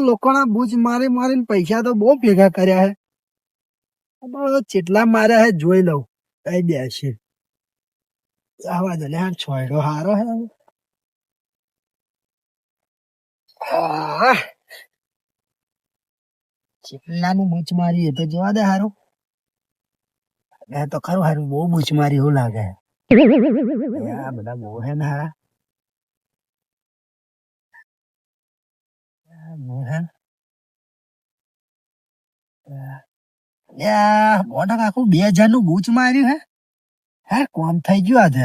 લોકોના બૂચ મારી મારીને પૈસા તો બહુ ભેગા કર્યા હે. ચેટલા માર્યા હે જોઈ લઉં કઈ દે છે. આવા દે લે છોયડો હારો હે. ચેટલાનું બૂચ મારી એ તો જોવા દે હારું. તો ખરું હારું બહુ બૂચ મારી એવું લાગે. આ બધા બહુ હે ને હારા. આખું 2000 નું બૂચ માર્યું હે કોમ થઈ ગયું આજે.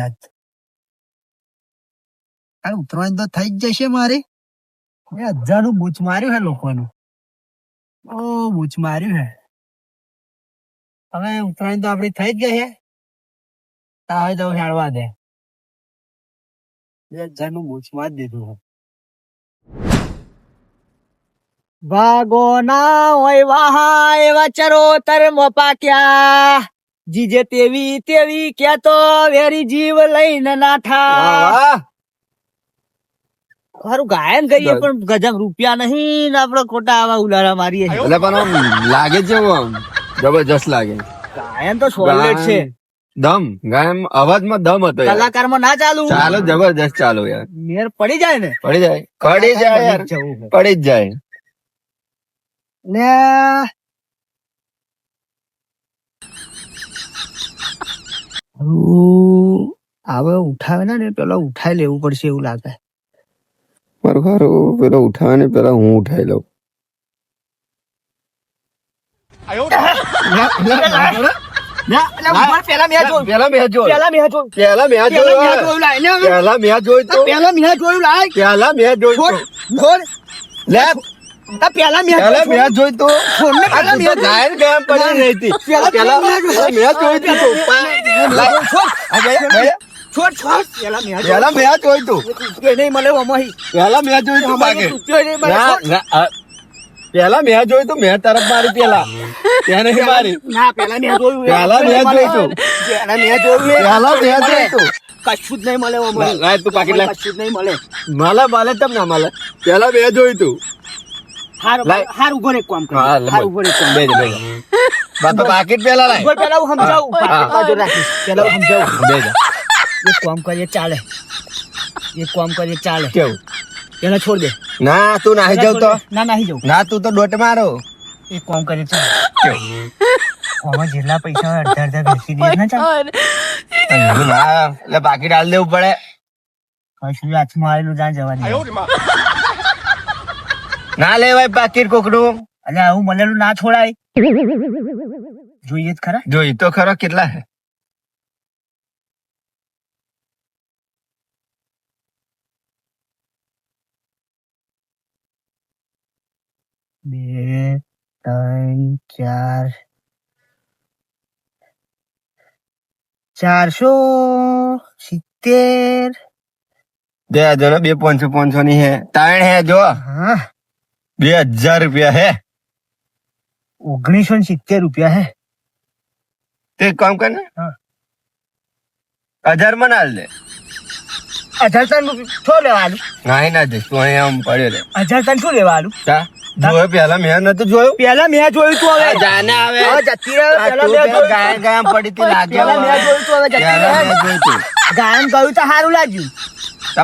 આજ ઉતરવાનું તો થઈ જ જશે મારી. 1000 નું બૂચ માર્યું હે લોકોનું. ઓ બૂચ માર્યું હે. હવે ઉતરાયણ તો આપડી થઈ જ ગઈ હે. હવે તો હેડવા દે. 2000 નું બૂચ મારી દીધું. ભાગો ના હોય વાહા એવા ચરોતર મોપાક્યા. જીજે તેવી તેવી ક્યાતો વેરી જીવ લઈને નાઠા. સારું ગાયન કરીએ પણ ગજબ રૂપિયા નહીં ને આપડે ખોટા આવા ઉલારા મારીએ. એટલે પણ લાગે છે જબરજસ્ત લાગે. ગાયન તો સોલિડ છે. દમ ગાયન અવાજમાં દમ હતો. કલાકારમાં ના ચાલુ. ચાલો જબરજસ્ત ચાલો યાર. મેર પડી જાય ને. પડી જાય યાર. પડી જ જાય ને. હવે ઉઠાવે ને પેલા ઉઠાઈ લેવું પડશે એવું લાગે. મારું ખારું પેલો ઉઠાવે ને પેલા હું ઉઠાઈ લઉં. પેલા મેં જોયું તું મેં તરફ મારી પેલા ત્યાં નહીં મારી. પેલા મેં જોયું કશું જ નહીં મળે. તું પાકીટ લે. કશું જ નહીં મળે. મળે તમ ના મળે. પેલા મેં જોયું તું. હારું ઉભો રે કામ કર. પાકીટ પેલા લાય. પેલા હું સમજાવું. પેલા હું સમજાવું. એક કામ કરીએ ચાલે. કેવું પેલા છોડ દે. ના તું નાહી જાવ તો. ના નાહી જાવ. ના તું તો દોટ મારો. એક કામ કરીએ ચાલે. આમાં જેટલા પૈસા અડધા બેસી દે ના ચાલે. એટલે પાકીટ હાલ દેવું પડે. કશું હાથમાં આવેલું ના જવા દે. ના લેવાય પાકીટ કોકડું. અલ્યા આવું મળેલું ના છોડાય. જોઈએ જ ખરા. જોઈ તો ખરો કેટલા હે. બે 3 4 470. બે હજાર 500 ની હે. 3 હે જો. 2000 રૂપિયા હે. 1970 રૂપિયા હે. તે કામ કર ને 1000 માં ના લે. 1000 શું લેવાનું. નહીં ના દે તું અહીંયા આમ પડ્યો લે. 1000 શું લેવાનું. જોયું પેલા મેં નતું જોયું. પેલા મેં જોયું તું. હવે જાને આવે જતી રહે. પેલા મેં જોયું. ગાયન પડી હતી લાગે. પેલા મેં જોયું તું. હવે જતી રહે. ગાયન ગયું તો સારું લાગ્યું.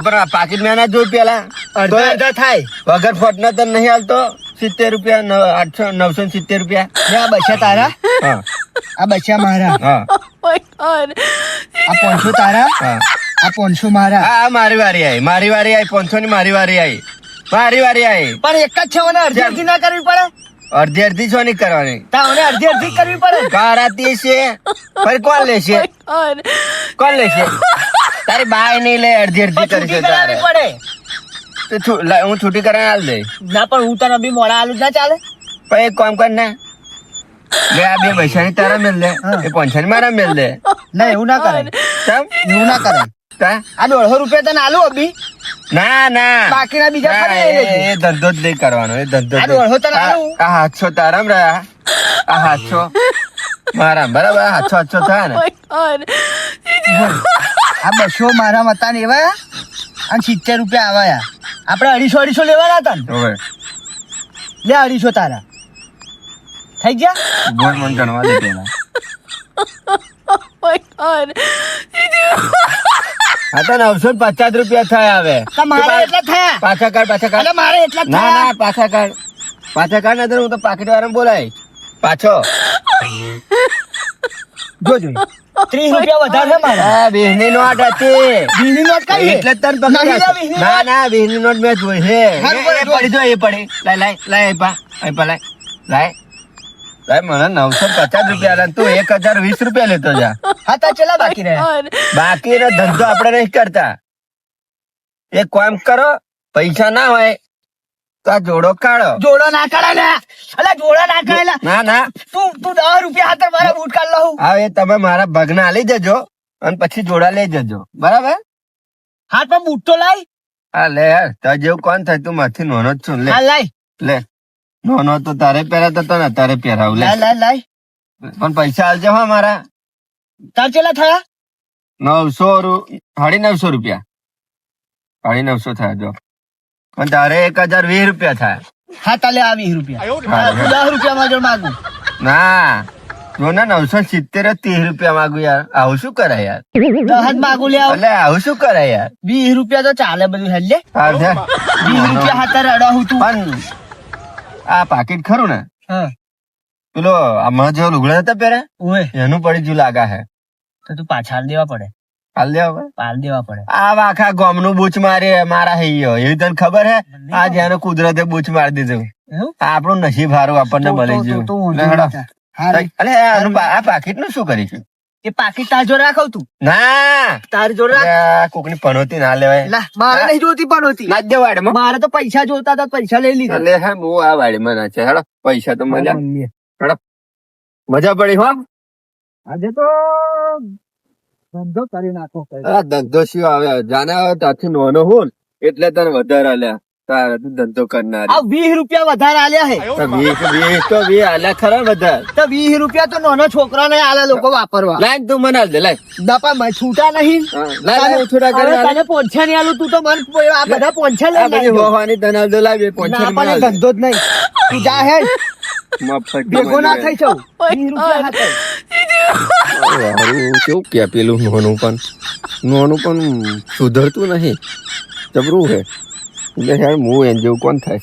પણ પાકીટ મેં ના જોયું પેલા. અડધા થાય વગર ફોટના તો નહીં હાલતો. 70 રૂપિયા 970 રૂપિયા. આ બચ્યા તારા. આ બચ્યા મારા. આ 500 તારા. આ 500 મારા. હા મારી વારી આવી 500 ની મારી વારી આવી. પણ એક જ છે મને અડધી ના કરવી પડે. અડધી છો નહીં કરવાની. તારે અડધી કરવી પડે. કરાતી છે પણ કોણ લેશે. તારી બાય નહીં લે. અડધી કરી તારે પડે. હું છૂટી કરીને હાલ દે. ના પણ હું તને બી મોડા આલુ ના ચાલે. પણ એક કામ કર ને લે આ 2 પૈસા ની તારા મેલ દે. એ 500 ની મારા મેલ દે. ના એવું ના કરાય. એવું ના કરાય. આ 150 રૂપિયા તને આલુ અભી. ના બાકીના બીજા એ ધંધો જ નહીં કરવાનો. એ ધંધો આ 700 તારામ રહ્યા. આ 700 મારા બરાબર. 700 થાય ને. આ 200 મારા મતા ને એવા અને 70 રૂપિયા આવ્યા. આપડે 250 લેવાના હતા ને. લે 250 તારા થઈ ગયા. બોલ મને ગણવા દે પેલા. હા તો 950 રૂપિયા થયા હવે. મારે એટલા થયા. પાછા કાઢ. અલે મારે એટલા ના થયા. ના પાછા કાઢ નતર હું તો પાકીટ વાળાને બોલાય પાછો. જોજો 30 રૂપિયા વધારે છે મારે. આ 20 ની નોટ હતી. 20 ની નોટ કઈ છે? એટલે જ તને પકડ્યા છે. ના ના 20 ની નોટ મેં જોઈ છે. એ પડી જો એ પડી. લાય લાય મને 950 રૂપિયા આલે તું 1020 રૂપિયા લેતો જા. હા તો ચલા બાકી રહ્યા. બાકી નો ધંધો આપણે નહીં કરતા. એક કામ કરો પૈસા ના હોય તો આ જોડો કાઢો. જોડો ના કાઢે. અલે જોડો ના કાઢે. ના તું 10 રૂપિયા હાથે મારા બૂટ કાઢ લઉં. હા એ તમે મારા ભગના આલી જજો અને પછી જોડા લઈ જજો બરાબર. હાથ પર બૂટ તો લાય. હા લે યાર તાર જેવું કોણ થાય તું માથી નોનો જ છું. હા લાય. લે નોનો તો તારે પહેરાતો તો ને તારે પહેરાવ. લે લાય. પણ પૈસા આલજો હા મારા. તાર ચેલા થયા? 900 રૂપિયા 950 થયા જો. પણ તારે 1020 રૂપિયા થાય. હા તાલે આ 20 રૂપિયા. 10 રૂપિયા માં જો માંગુ. ના જો ને 970 30 રૂપિયા માંગુ યાર. આવું શું કરે યાર? 10 જ માંગુ લે. એટલે આવું શું કરે યાર? 20 રૂપિયા તો ચાલે બધું હેલ લે. 20 રૂપિયા હાથે રડા હું તું. પણ આ પાકીટ ખરું ને હા પેલો આમાં જો લુગડા હતા પહેરે ઓય એનું પડી ગયું લાગા હે. તો તું પાછા હાલ દેવા પડે. હાલ દેવા હાલ દેવા પડે. આ આખા ગામ નું બૂચ મારા હઈ ગયો એવી તને ખબર હે? આ જેને કુદરતે બૂચ મારી દીધું આપણું નસીબ હારું આપણને મળી ગયું. અરે આ પાકીટ નું શું કરીશું? એ પાકીટ તાર જોડે રાખવ તું. ના તારી જોડે રાખ. કોકની પનોતી ના લેવાય. મારે નહીં જોતી પનોતી. ના જ વાડે મારે તો પૈસા જોતા હતા પૈસા લઈ લીધા. લે હા હું આ વાડે માં ના છે. હેડો પૈસા તો મજા પડી હો. આજે તો ધંધો કરી નાખો. આ ધંધો શું આવે જાને ત્યાંથી નોનો હું એટલે તને વધારે આલ્યા. તારે તું ધંધો કરનાર. આ 20 રૂપિયા વધારે આલ્યા હે. 20 આલ્યા ખરા વધારે. તો 20 રૂપિયા તો નાનો છોકરા ને આલે લોકો વાપરવા. લાઈન તું મને આલ દે લાઈ. બાપા મેં છૂટા નહીં. લાઈ છૂટા કરી તને પોંછા નહીં આલું તું તો મને આ બધા પોંછા લઈ બધી હોવાની તને આલ દે લાઈ ના પણ ધંધો જ નહીં. તું જા હે મફત ભેગો ના થઈ જાવ. 20 રૂપિયા હાથે. કેવું કે પેલું નોનું પણ સુધરતું નહીં. જબરું હે એટલે યાર હું એન જેવું કોણ થાય.